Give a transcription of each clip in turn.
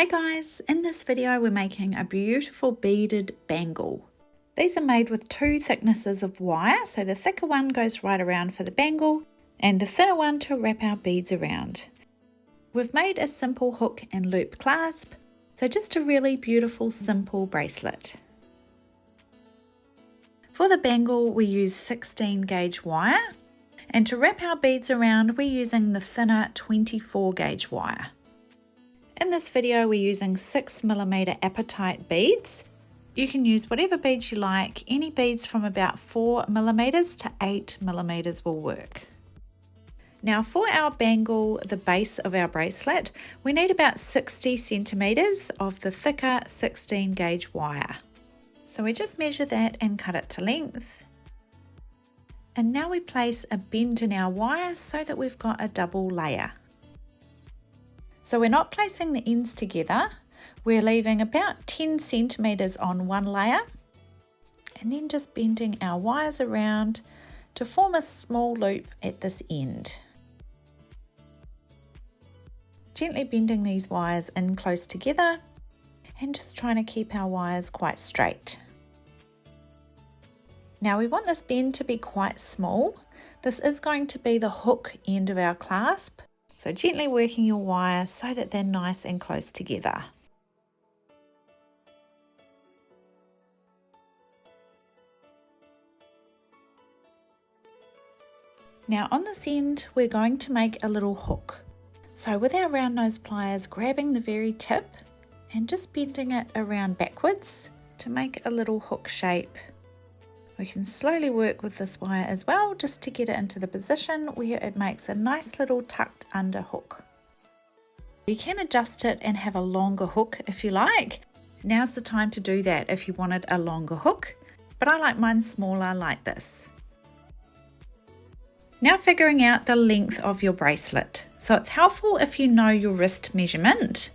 Hey guys, in this video we're making a beautiful beaded bangle. These are made with two thicknesses of wire, so the thicker one goes right around for the bangle and the thinner one to wrap our beads around. We've made a simple hook and loop clasp, so just a really beautiful simple bracelet. For the bangle we use 16 gauge wire, and to wrap our beads around we're using the thinner 24 gauge wire. In this video we're using 6mm apatite beads. You can use whatever beads you like, any beads from about 4mm to 8mm will work. Now for our bangle, the base of our bracelet, we need about 60 centimeters of the thicker 16 gauge wire. So we just measure that and cut it to length. And now we place a bend in our wire so that we've got a double layer. So we're not placing the ends together, we're leaving about 10 centimeters on one layer and then just bending our wires around to form a small loop at this end. Gently bending these wires in close together and just trying to keep our wires quite straight. Now we want this bend to be quite small. This is going to be the hook end of our clasp. So gently working your wire so that they're nice and close together. Now on this end we're going to make a little hook. So with our round nose pliers, grabbing the very tip and just bending it around backwards to make a little hook shape. We can slowly work with this wire as well just to get it into the position where it makes a nice little tucked under hook. You can adjust it and have a longer hook if you like. Now's the time to do that if you wanted a longer hook, but I like mine smaller like this. Now figuring out the length of your bracelet. So it's helpful if you know your wrist measurement.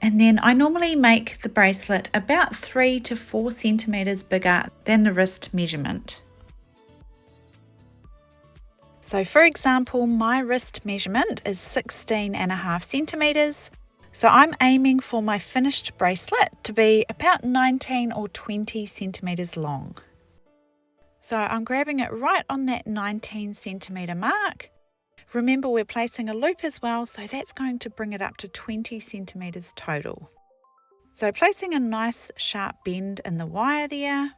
And then I normally make the bracelet about 3 to 4 centimeters bigger than the wrist measurement. So for example, my wrist measurement is 16.5 centimeters. So I'm aiming for my finished bracelet to be about 19 or 20 centimeters long. So I'm grabbing it right on that 19 centimeter mark. Remember we're placing a loop as well, so that's going to bring it up to 20 centimeters total. So placing a nice sharp bend in the wire there.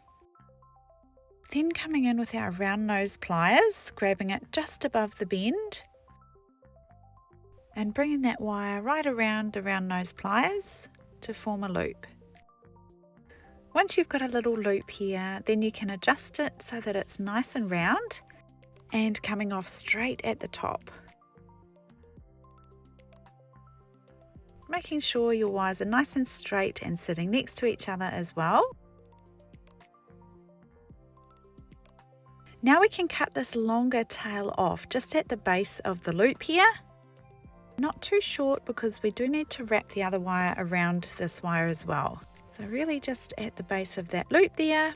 Then coming in with our round nose pliers, grabbing it just above the bend. And bringing that wire right around the round nose pliers to form a loop. Once you've got a little loop here, then you can adjust it so that it's nice and round and coming off straight at the top. Making sure your wires are nice and straight and sitting next to each other as well. Now we can cut this longer tail off just at the base of the loop here. Not too short because we do need to wrap the other wire around this wire as well. So really just at the base of that loop there.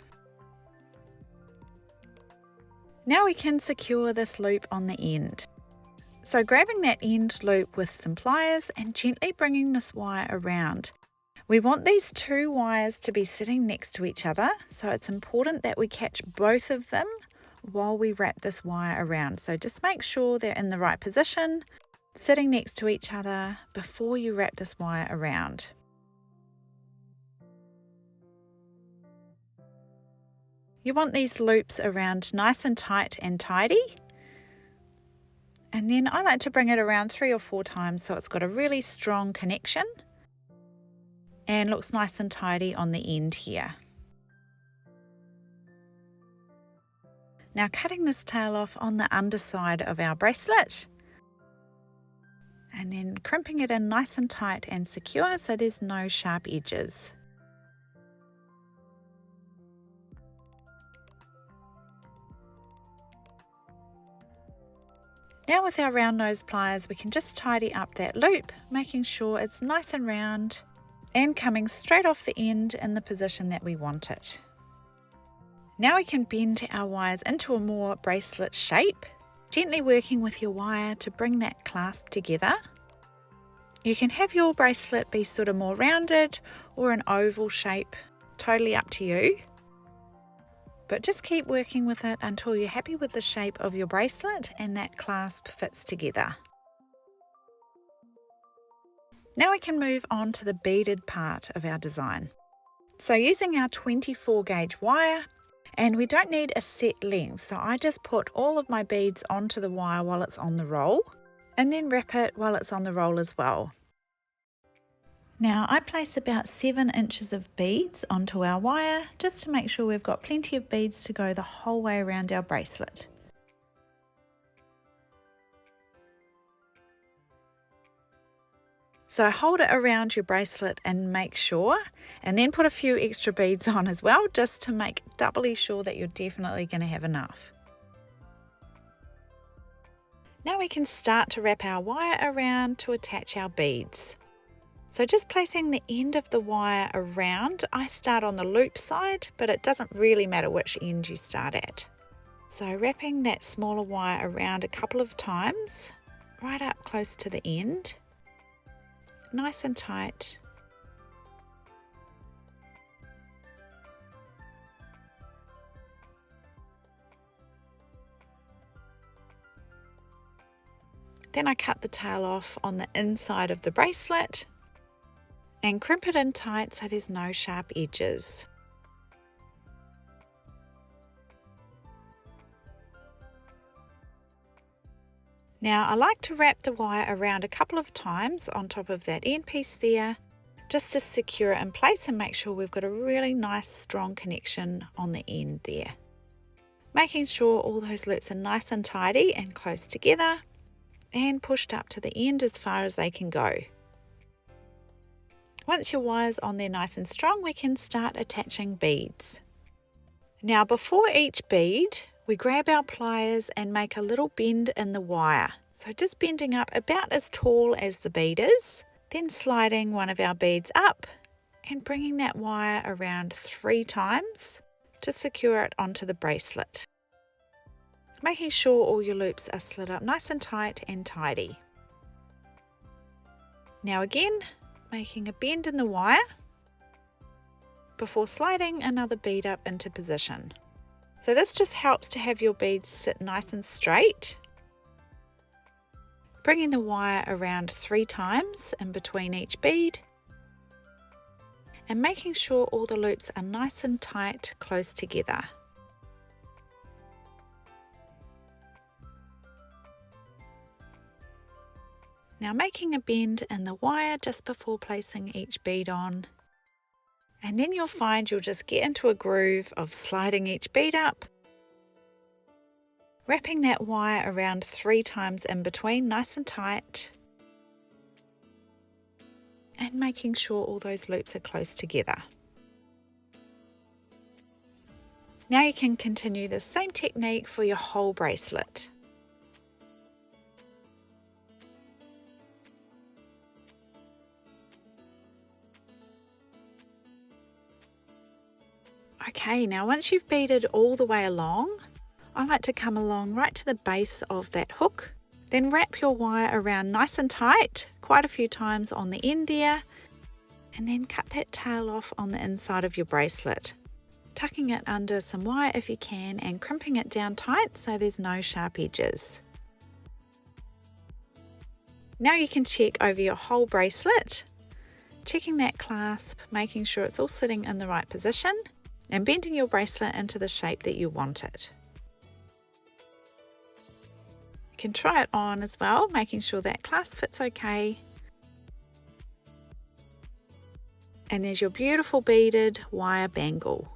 Now we can secure this loop on the end. So grabbing that end loop with some pliers and gently bringing this wire around. We want these two wires to be sitting next to each other, so it's important that we catch both of them while we wrap this wire around. So just make sure they're in the right position, sitting next to each other before you wrap this wire around. You want these loops around nice and tight and tidy. And then I like to bring it around 3 or 4 times so it's got a really strong connection and looks nice and tidy on the end here. Now cutting this tail off on the underside of our bracelet and then crimping it in nice and tight and secure so there's no sharp edges. Now with our round nose pliers we can just tidy up that loop, making sure it's nice and round and coming straight off the end in the position that we want it. Now we can bend our wires into a more bracelet shape, gently working with your wire to bring that clasp together You can have your bracelet be sort of more rounded or an oval shape, totally up to you. But just keep working with it until you're happy with the shape of your bracelet and that clasp fits together. Now we can move on to the beaded part of our design. So using our 24 gauge wire, and we don't need a set length, so I just put all of my beads onto the wire while it's on the roll, and then wrap it while it's on the roll as well. Now I place about 7 inches of beads onto our wire just to make sure we've got plenty of beads to go the whole way around our bracelet. So hold it around your bracelet and make sure, and then put a few extra beads on as well, just to make doubly sure that you're definitely going to have enough. Now we can start to wrap our wire around to attach our beads. So just placing the end of the wire around, I start on the loop side, but it doesn't really matter which end you start at. So wrapping that smaller wire around a couple of times, right up close to the end, nice and tight. Then I cut the tail off on the inside of the bracelet and crimp it in tight so there's no sharp edges. Now I like to wrap the wire around a couple of times on top of that end piece there, just to secure it in place and make sure we've got a really nice strong connection on the end there. Making sure all those loops are nice and tidy and close together and pushed up to the end as far as they can go. Once your wire's on there nice and strong, we can start attaching beads. Now before each bead, we grab our pliers and make a little bend in the wire. So just bending up about as tall as the bead is, then sliding one of our beads up and bringing that wire around 3 times to secure it onto the bracelet. Making sure all your loops are slid up nice and tight and tidy. Now again, making a bend in the wire before sliding another bead up into position. So this just helps to have your beads sit nice and straight. Bringing the wire around 3 times in between each bead and making sure all the loops are nice and tight close together. Now making a bend in the wire just before placing each bead on, and then you'll find you'll just get into a groove of sliding each bead up, wrapping that wire around 3 times in between nice and tight, and making sure all those loops are close together. Now you can continue the same technique for your whole bracelet. Okay, now once you've beaded all the way along, I like to come along right to the base of that hook, then wrap your wire around nice and tight, quite a few times on the end there, and then cut that tail off on the inside of your bracelet, tucking it under some wire if you can and crimping it down tight so there's no sharp edges. Now you can check over your whole bracelet, checking that clasp, making sure it's all sitting in the right position, and bending your bracelet into the shape that you want it. You can try it on as well, making sure that clasp fits okay. And there's your beautiful beaded wire bangle.